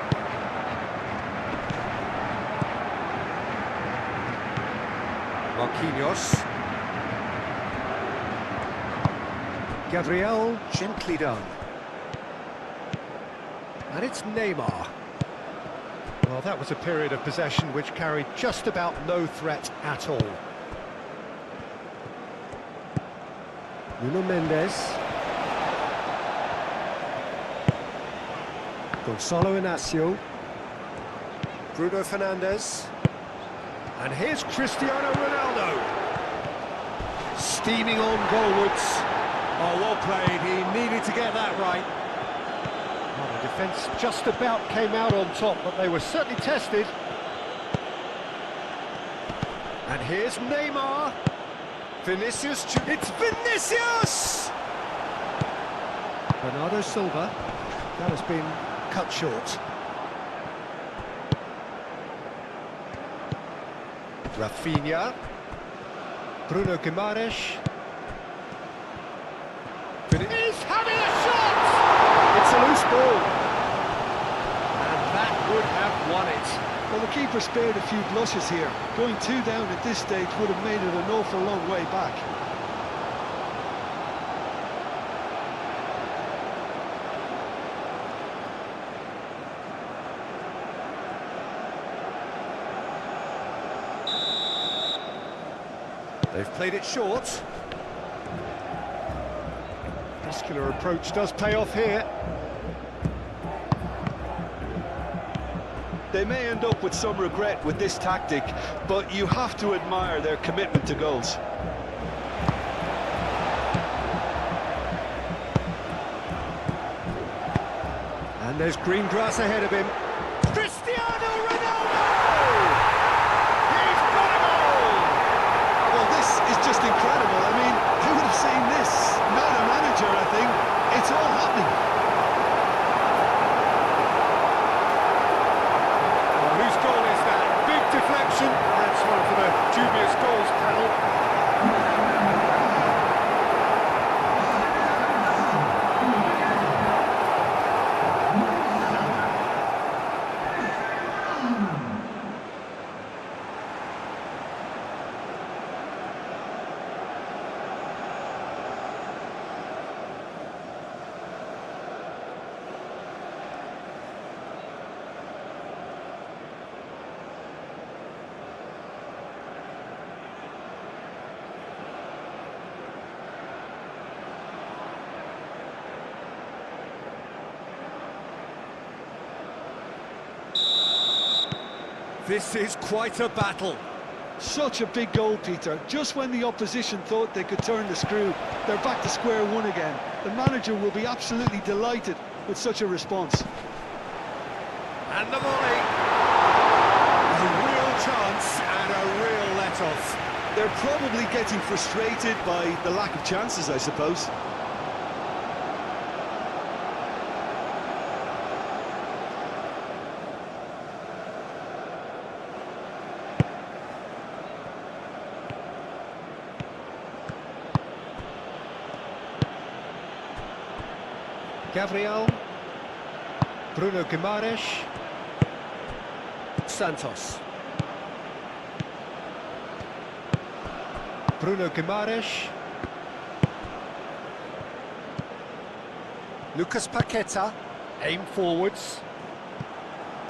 Marquinhos. Gabriel, gently done. And it's Neymar. Well, that was a period of possession which carried just about no threat at all. Nuno Mendes. Gonzalo Inacio. Bruno Fernandes. And here's Cristiano Ronaldo. Steaming on goalwards. Oh, well played. He needed to get that right. Well, the defence just about came out on top, but they were certainly tested. And here's Neymar. Vinicius. It's Vinicius! Bernardo Silva. That has been cut short. Rafinha. Bruno Guimaraes. He's having a shot! It's a loose ball. And that would have won it. Well, the keeper spared a few blushes here. Going 2 down at this stage would have made it an awful long way back. They've played it short. Muscular approach does pay off here. They may end up with some regret with this tactic, but you have to admire their commitment to goals. And there's green grass ahead of him. Cristiano Ronaldo! He's got a goal! Well, this is just incredible. I mean, who would have seen this? Not a manager, I think. It's all happening. Well, whose goal is that? Big deflection. That's one for the dubious goals panel. This is quite a battle. Such a big goal, Peter. Just when the opposition thought they could turn the screw, they're back to square one again. The manager will be absolutely delighted with such a response. And the volley. A real chance and a real let-off. They're probably getting frustrated by the lack of chances, I suppose. Gabriel, Bruno Guimaraes, Santos. Bruno Guimaraes. Lucas Paqueta, aim forwards.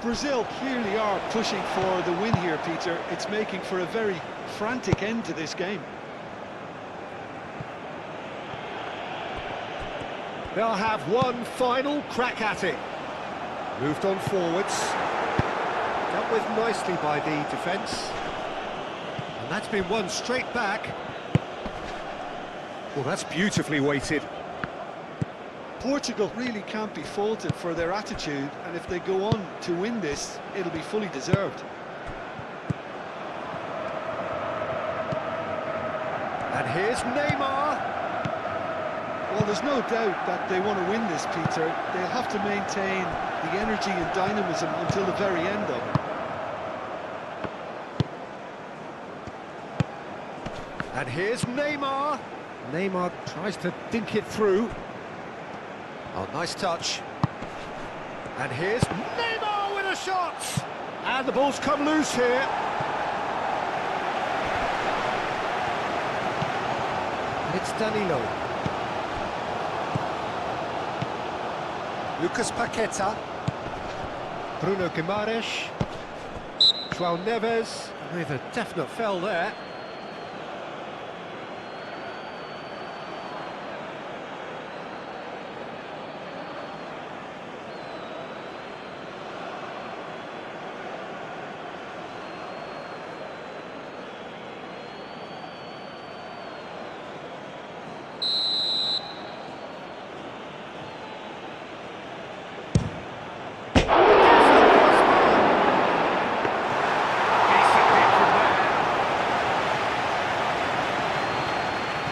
Brazil clearly are pushing for the win here, Peter. It's making for a very frantic end to this game. They'll have one final crack at it. Moved on forwards. Dealt with nicely by the defence. And that's been won straight back. Well, that's beautifully weighted. Portugal really can't be faulted for their attitude, and if they go on to win this, it'll be fully deserved. And here's Neymar. Well, there's no doubt that they want to win this, Peter. They'll have to maintain the energy and dynamism until the very end, though. And here's Neymar. Neymar tries to dink it through. Oh, nice touch. And here's Neymar with a shot. And the ball's come loose here. And it's Danilo. Lucas Paqueta. Bruno Guimaraes. João Neves with a definite foul there.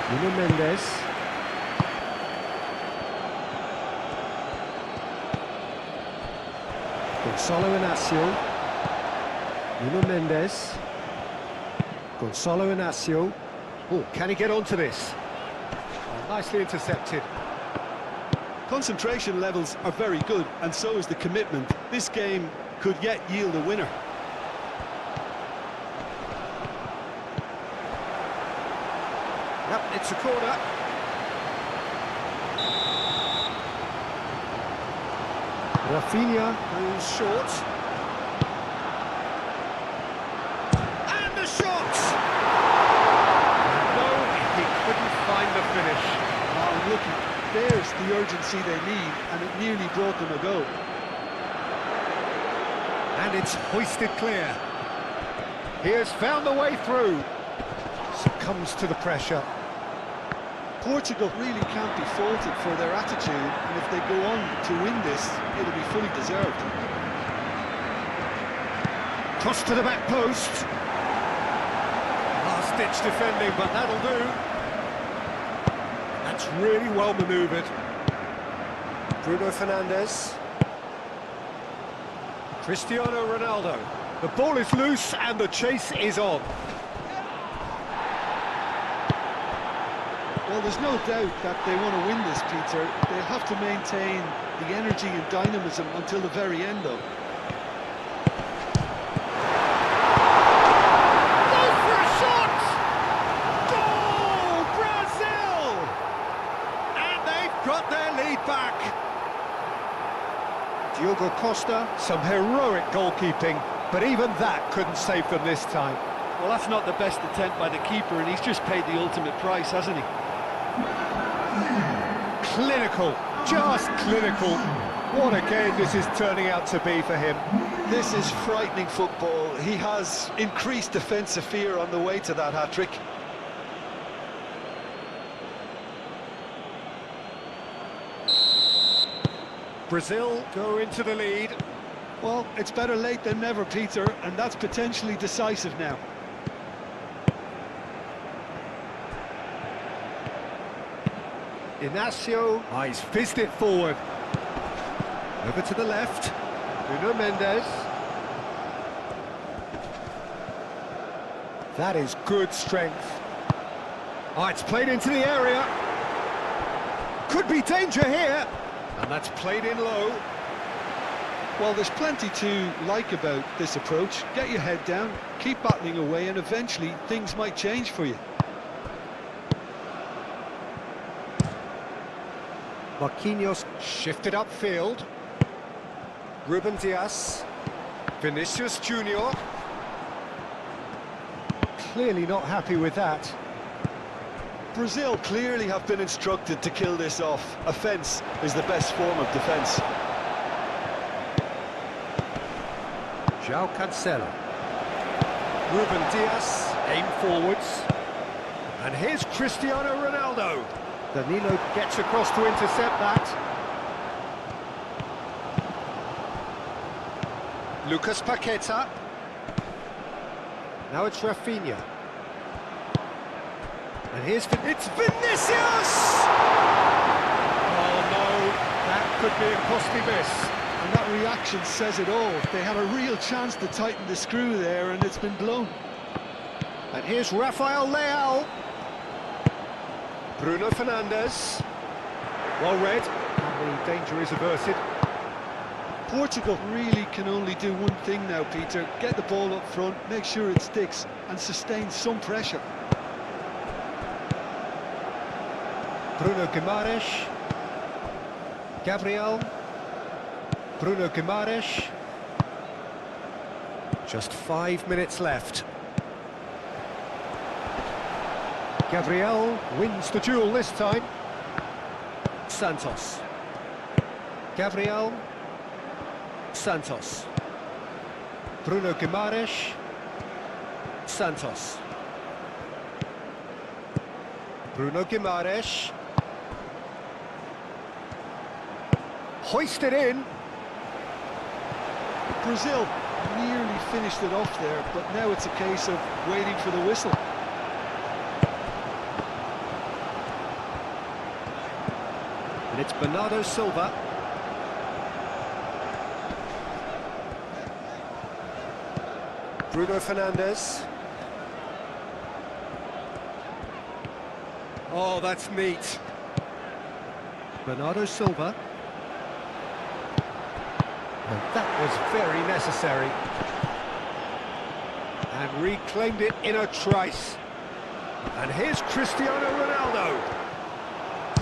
Nuno Mendes. Gonçalo Inácio. Nuno Mendes. Gonçalo Inácio. Oh, can he get onto this? Oh, nicely intercepted. Concentration levels are very good, and so is the commitment. This game could yet yield a winner. Yep, it's a corner. Rafinha goes short. And the shot! No, he couldn't find the finish. Oh, look, there's the urgency they need, and it nearly brought them a goal. And it's hoisted clear. He has found the way through. Succumbs to the pressure. Portugal really can't be faulted for their attitude, and if they go on to win this, it'll be fully deserved. Cross to the back post. Last-ditch defending, but that'll do. That's really well manoeuvred. Bruno Fernandes. Cristiano Ronaldo. The ball is loose and the chase is on. Well, there's no doubt that they want to win this, Peter. They'll have to maintain the energy and dynamism until the very end, though. Go for a shot! Goal, Brazil! And they've got their lead back. Diogo Costa, some heroic goalkeeping, but even that couldn't save them this time. Well, that's not the best attempt by the keeper, and he's just paid the ultimate price, hasn't he? Clinical, just clinical. What a game this is turning out to be for him. This is frightening football. He has increased defensive fear on the way to that hat-trick. Brazil go into the lead. Well, it's better late than never, Peter, and that's potentially decisive now. Inacio, he's fizzed it forward. Over to the left, Nuno Mendes. That is good strength. Oh, it's played into the area. Could be danger here. And that's played in low. Well, there's plenty to like about this approach. Get your head down, keep battling away, and eventually things might change for you. Marquinhos shifted upfield. Ruben Dias. Vinicius Junior. Clearly not happy with that. Brazil clearly have been instructed to kill this off. Offence is the best form of defence. João Cancelo. Ruben Dias, aim forwards. And here's Cristiano Ronaldo. Danilo gets across to intercept that. Lucas Paqueta. Now it's Rafinha. And it's Vinicius! Oh no, that could be a costly miss. And that reaction says it all. They had a real chance to tighten the screw there, and it's been blown. And here's Rafael Leao. Bruno Fernandes. Well read, and the danger is averted. Portugal really can only do one thing now, Peter. Get the ball up front, make sure it sticks, and sustain some pressure. Bruno Guimaraes. Gabriel. Bruno Guimaraes. Just 5 minutes left. Gabriel wins the duel this time. Santos. Gabriel. Santos. Bruno Guimaraes. Santos. Bruno Guimaraes. Hoisted in. Brazil nearly finished it off there, but now it's a case of waiting for the whistle. And it's Bernardo Silva. Bruno Fernandes. Oh, that's neat. Bernardo Silva. And that was very necessary. And reclaimed it in a trice. And here's Cristiano Ronaldo.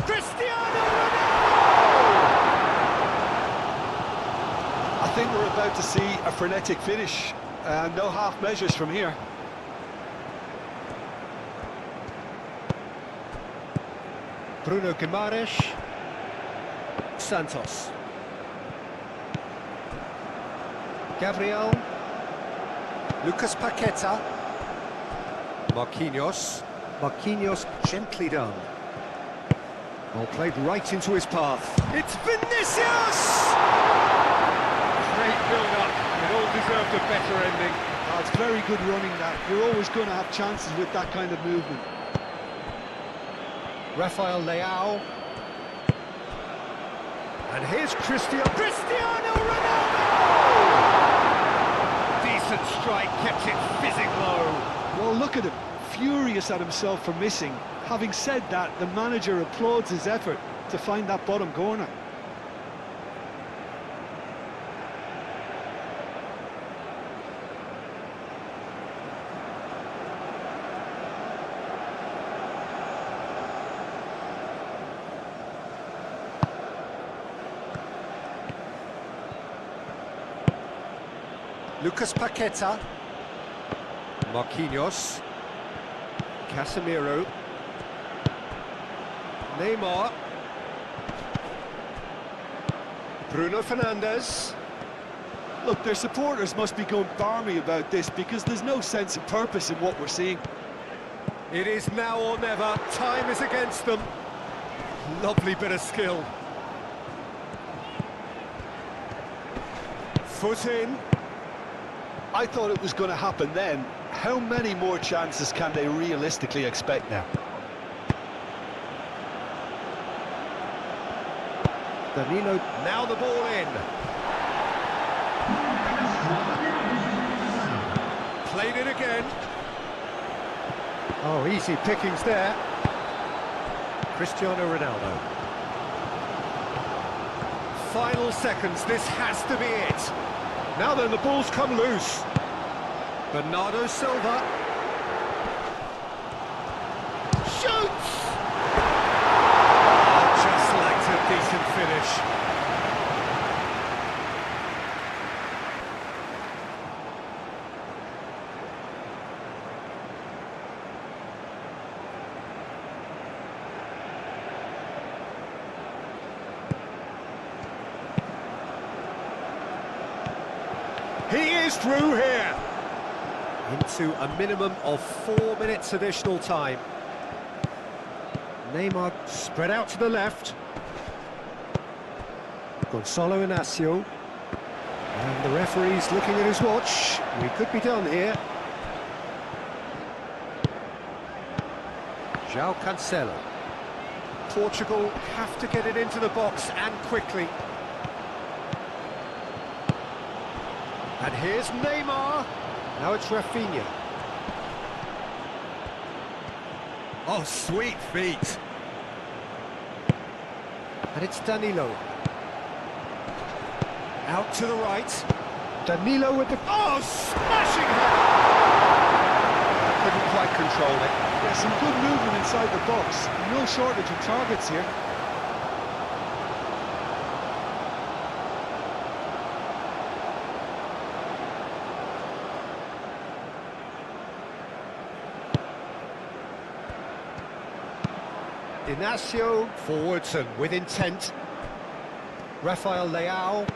Cristiano Ronaldo! I think we're about to see a frenetic finish. No half measures from here. Bruno Guimaraes. Santos. Gabriel. Lucas Paqueta. Marquinhos. Marquinhos gently done. Ball played right into his path. It's Vinicius! Great build-up. It all deserved a better ending. Oh, it's very good running that. You're always going to have chances with that kind of movement. Rafael Leao. And here's Cristiano Ronaldo! Decent strike, kept it fizzing low. Well, look at him, furious at himself for missing. Having said that, the manager applauds his effort to find that bottom corner. Lucas Paqueta. Marquinhos. Casemiro. Neymar. Bruno Fernandes. Look, their supporters must be going barmy about this because there's no sense of purpose in what we're seeing. It is now or never. Time is against them. Lovely bit of skill. Foot in. I thought it was going to happen then. How many more chances can they realistically expect now? Danilo, now the ball in. Played it again. Oh, easy pickings there. Cristiano Ronaldo. Final seconds, this has to be it. Now then, the ball's come loose. Bernardo Silva. Shoots! Oh, just lacked a decent finish. He is through here. Into a minimum of 4 minutes additional time. Neymar spread out to the left. Gonzalo Inacio. And the referee's looking at his watch. We could be done here. João Cancelo. Portugal have to get it into the box and quickly. And here's Neymar. Now it's Rafinha. Oh, sweet feet. And it's Danilo. Out to the right. Danilo with the... Oh, smashing header! Couldn't quite control it. There's some good movement inside the box. No shortage of targets here. Inacio forwards and with intent. Rafael Leao.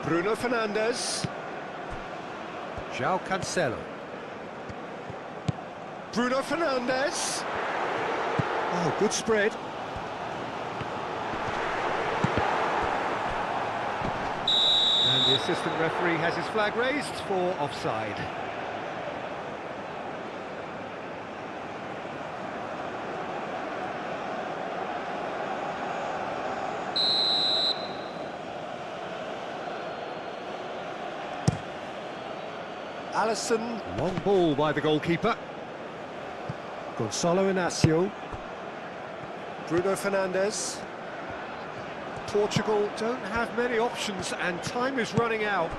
Bruno Fernandes. João Cancelo. Bruno Fernandes. Oh, good spread. And the assistant referee has his flag raised for offside. Alisson, long ball by the goalkeeper. Gonzalo Inacio. Bruno Fernandes. Portugal don't have many options and time is running out.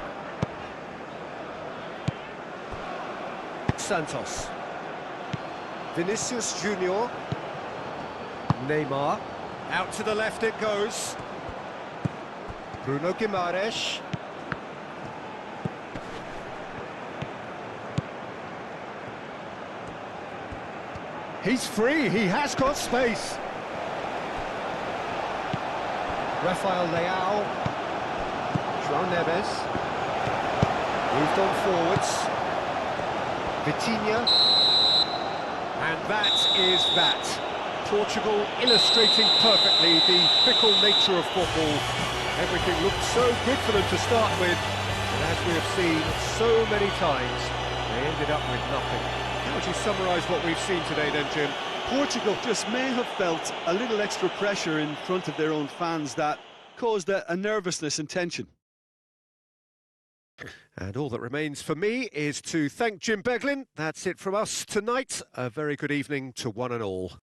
Santos. Vinicius Junior. Neymar. Out to the left it goes. Bruno Guimaraes. He's free, he has got space. Rafael Leao. João Neves. Moved on forwards. Vitinha. And that is that. Portugal illustrating perfectly the fickle nature of football. Everything looked so good for them to start with, but as we have seen so many times, they ended up with nothing. How would you summarise what we've seen today then, Jim? Portugal just may have felt a little extra pressure in front of their own fans that caused a nervousness and tension. And all that remains for me is to thank Jim Beglin. That's it from us tonight. A very good evening to one and all.